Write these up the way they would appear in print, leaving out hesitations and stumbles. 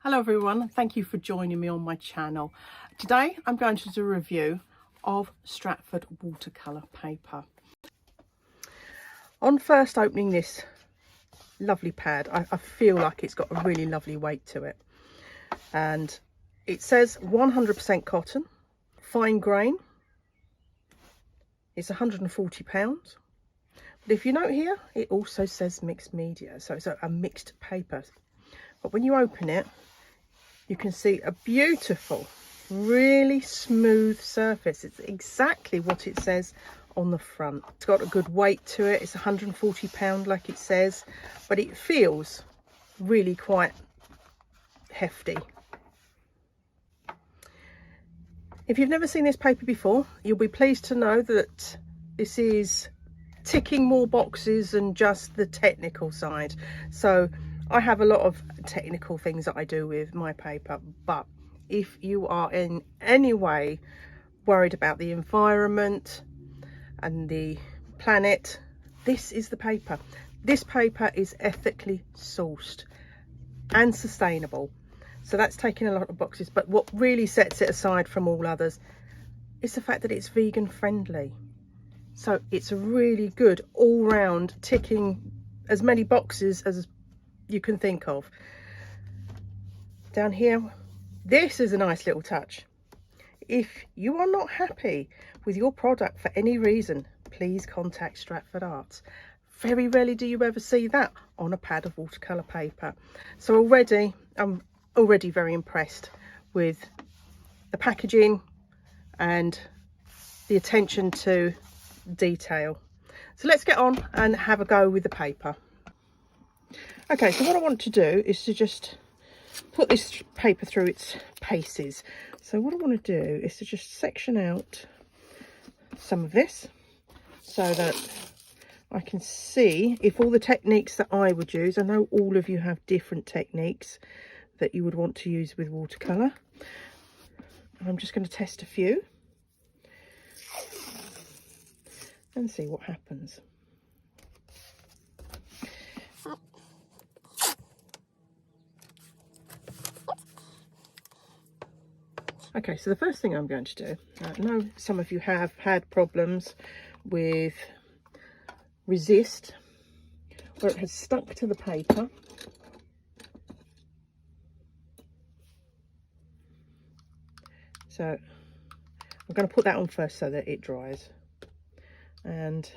Hello everyone, thank you for joining me on my channel. Today I'm going to do a review of Stratford watercolour paper. On first opening this lovely pad, I feel like it's got a really lovely weight to it. And it says 100% cotton, fine grain. It's £140. But if you note here, it also says mixed media, so it's a mixed paper. But when you open it, you can see a beautiful, really smooth surface. It's exactly what it says on the front. It's got a good weight to it. It's £140 like it says, but it feels really quite hefty. If you've never seen this paper before, you'll be pleased to know that this is ticking more boxes than just the technical side. So I have a lot of technical things that I do with my paper, but if you are in any way worried about the environment and the planet, this is the paper. This paper is ethically sourced and sustainable. So that's taking a lot of boxes, but what really sets it aside from all others is the fact that it's vegan friendly. So it's a really good all-round, ticking as many boxes as you can think of. Down here, this is a nice little touch. If you are not happy with your product for any reason, please contact Stratford Arts. Very rarely do you ever see that on a pad of watercolour paper. So already, I'm already very impressed with the packaging and the attention to detail. So let's get on and have a go with the paper. Okay, so what I want to do is to just put this paper through its paces. So what I want to do is to just section out some of this so that I can see if all the techniques that I would use, I know all of you have different techniques that you would want to use with watercolour. I'm just going to test a few and see what happens. Okay, so the first thing I'm going to do, I know some of you have had problems with resist, where it has stuck to the paper. So I'm going to put that on first so that it dries. And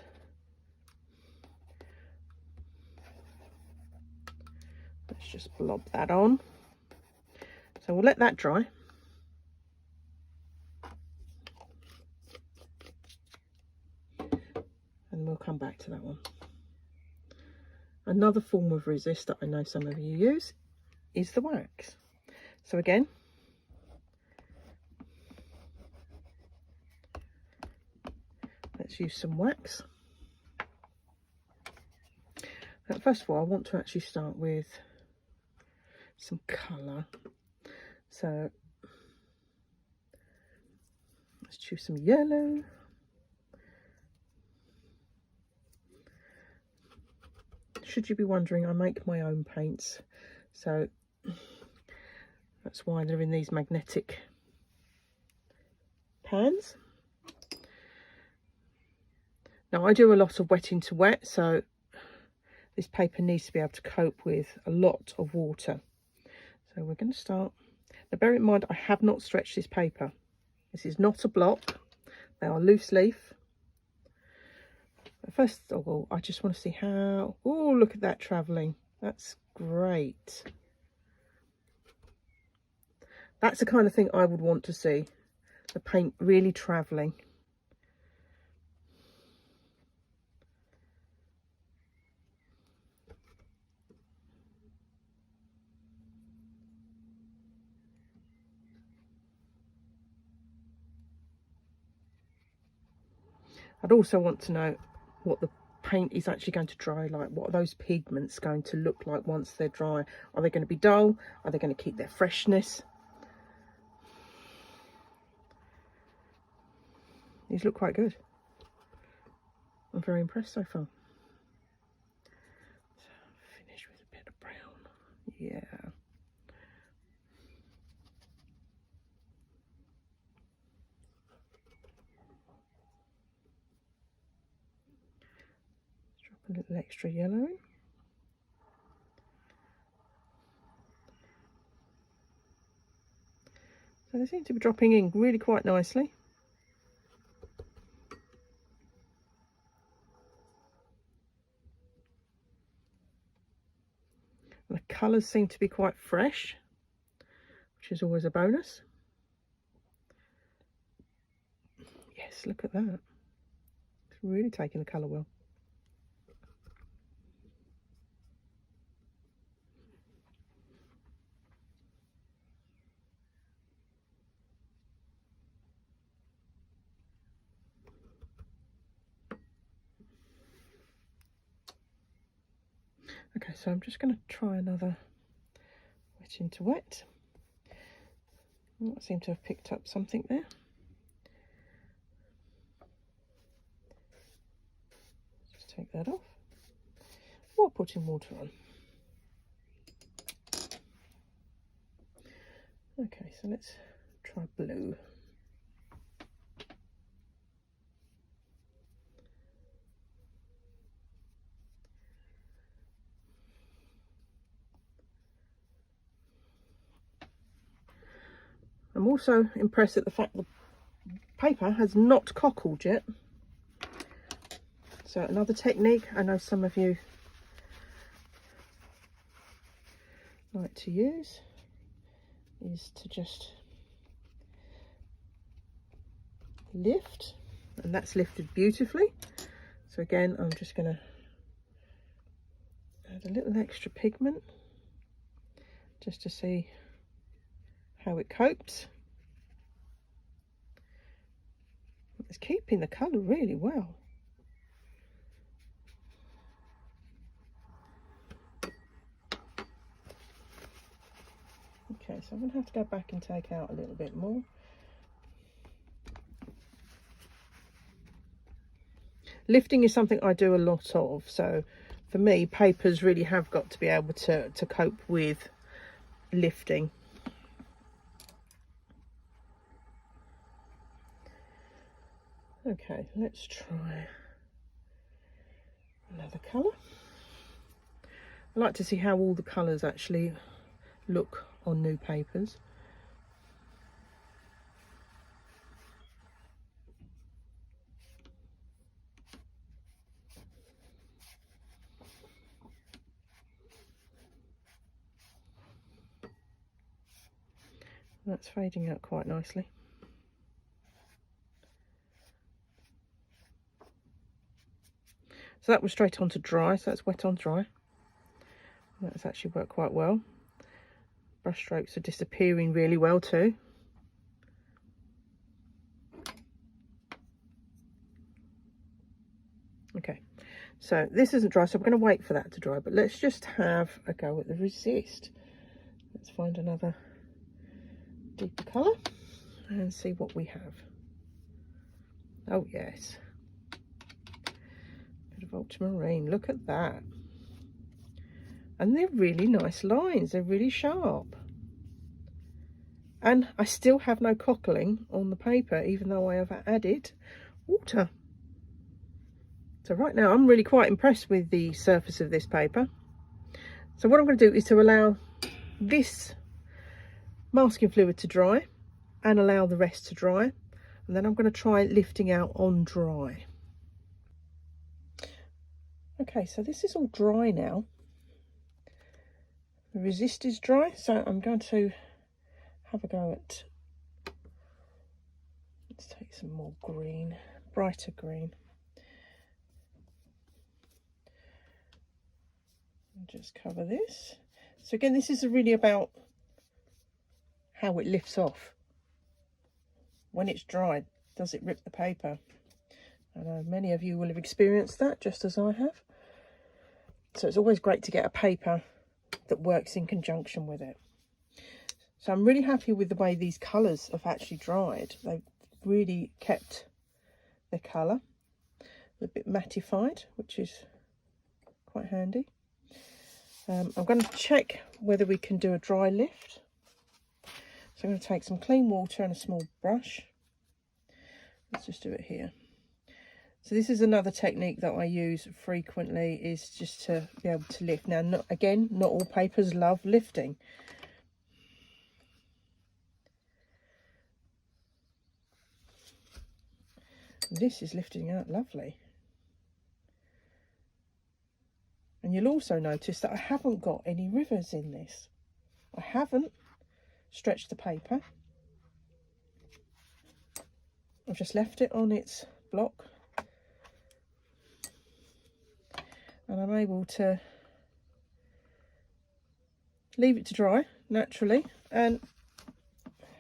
let's just blob that on. So we'll let that dry. And we'll come back to that one. Another form of resist that I know some of you use is the wax. So again, let's use some wax. Now, first of all, I want to actually start with some colour. So let's choose some yellow. Should you be wondering, I make my own paints, so that's why they're in these magnetic pans. Now I do a lot of wetting to wet, so this paper needs to be able to cope with a lot of water. So we're going to start. Now bear in mind, I have not stretched this paper. This is not a block. They are loose leaf. First of all, I just want to see how, oh, look at that travelling. That's great. That's the kind of thing I would want to see. The paint really travelling. I'd also want to know what the paint is actually going to dry like. What are those pigments going to look like once they're dry? Are they going to be dull? Are they going to keep their freshness? These look quite good. I'm very impressed so far. So finish with a bit of brown. Yeah. A little extra yellow in. So they seem to be dropping in really quite nicely. And the colours seem to be quite fresh, which is always a bonus. Yes, look at that. It's really taking the colour well. Okay, so I'm just going to try another wet into wet. Oh, I seem to have picked up something there. Just take that off while putting water on. Okay, so let's try blue. I'm also impressed at the fact the paper has not cockled yet. So another technique I know some of you like to use is to just lift, and that's lifted beautifully. So again, I'm just going to add a little extra pigment just to see how it copes. It's keeping the colour really well. Okay, so I'm going to have to go back and take out a little bit more. Lifting is something I do a lot of, so for me, papers really have got to be able to cope with lifting. Okay, let's try another colour. I like to see how all the colours actually look on new papers. That's fading out quite nicely. So that was straight on to dry, so that's wet on dry. That's actually worked quite well. Brush strokes are disappearing really well too. Okay, so this isn't dry, so we're going to wait for that to dry, but let's just have a go at the resist. Let's find another deeper colour and see what we have. Oh yes, bit of ultramarine, look at that. And they're really nice lines, they're really sharp. And I still have no cockling on the paper, even though I have added water. So right now I'm really quite impressed with the surface of this paper. So what I'm going to do is to allow this masking fluid to dry and allow the rest to dry. And then I'm going to try lifting out on dry. Okay, so this is all dry now. The resist is dry, so I'm going to have a go at, let's take some more green, brighter green. And just cover this. So again, this is really about how it lifts off. When it's dried, does it rip the paper? I know many of you will have experienced that, just as I have. So it's always great to get a paper that works in conjunction with it. So I'm really happy with the way these colours have actually dried. They've really kept their colour. A bit mattified, which is quite handy. I'm going to check whether we can do a dry lift. So I'm going to take some clean water and a small brush. Let's just do it here. So this is another technique that I use frequently, is just to be able to lift. Now, not all papers love lifting. This is lifting out lovely. And you'll also notice that I haven't got any rivers in this. I haven't stretched the paper. I've just left it on its block. And I'm able to leave it to dry naturally, and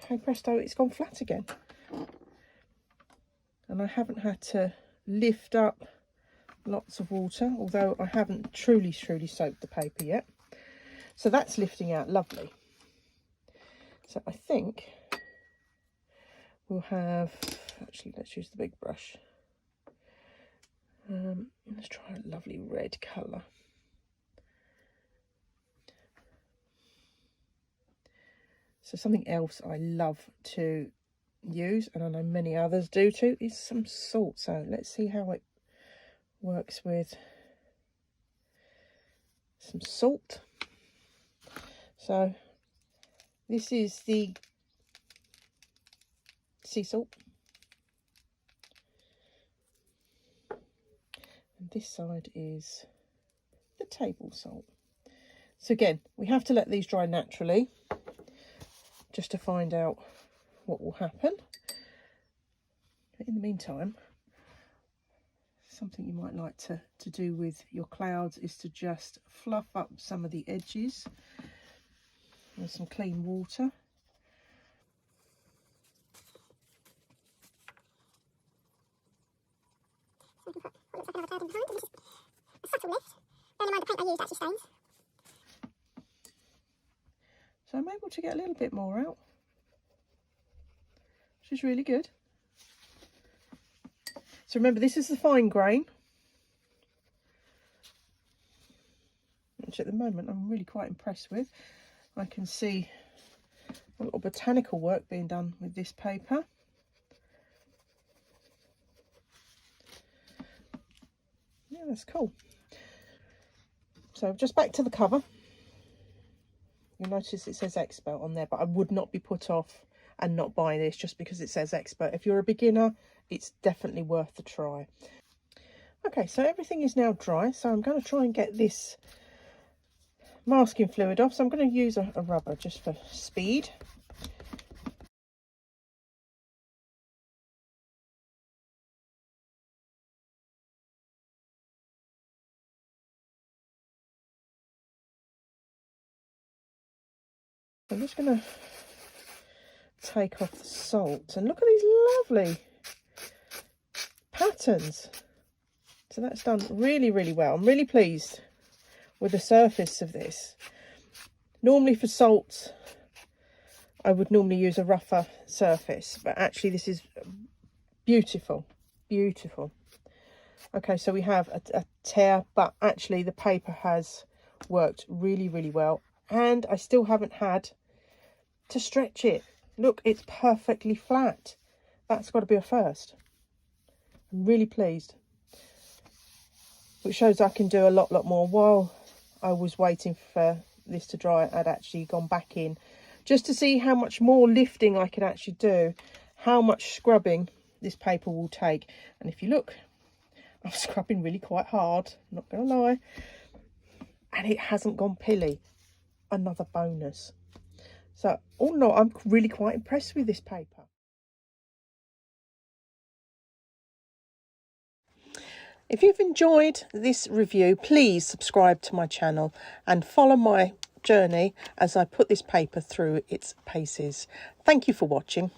hey presto, it's gone flat again. And I haven't had to lift up lots of water, although I haven't truly soaked the paper yet. So that's lifting out lovely. So I think we'll have, actually let's use the big brush. Let's try a lovely red colour. So something else I love to use, and I know many others do too, is some salt. So let's see how it works with some salt. So this is the sea salt, and this side is the table salt. So again, we have to let these dry naturally just to find out what will happen. But in the meantime, something you might like to do with your clouds is to just fluff up some of the edges with some clean water. So we can put what looks like another cloud behind, and this is a subtle lift. Bear in mind the paint I used actually stains. So I'm able to get a little bit more out, which is really good. So remember, this is the fine grain, which at the moment I'm really quite impressed with. I can see a little botanical work being done with this paper. Yeah, that's cool. So just back to the cover. You'll notice it says expert on there, but I would not be put off and not buy this just because it says expert. If you're a beginner, it's definitely worth the try. Okay, so everything is now dry, so I'm going to try and get this masking fluid off. So I'm going to use a rubber just for speed. I'm just going to take off the salt, and look at these lovely patterns. So that's done really well. I'm really pleased with the surface of this. Normally for salts I would normally use a rougher surface, but actually this is beautiful. Okay, so we have a tear, but actually the paper has worked really well, and I still haven't had to stretch it. Look, it's perfectly flat. That's got to be a first. I'm really pleased, which shows I can do a lot more. While I was waiting for this to dry, I'd actually gone back in just to see how much more lifting I could actually do, how much scrubbing this paper will take. And if you look, I'm scrubbing really quite hard, not gonna lie, and it hasn't gone pilly. Another bonus. So all in all, I'm really quite impressed with this paper. If you've enjoyed this review, please subscribe to my channel and follow my journey as I put this paper through its paces. Thank you for watching.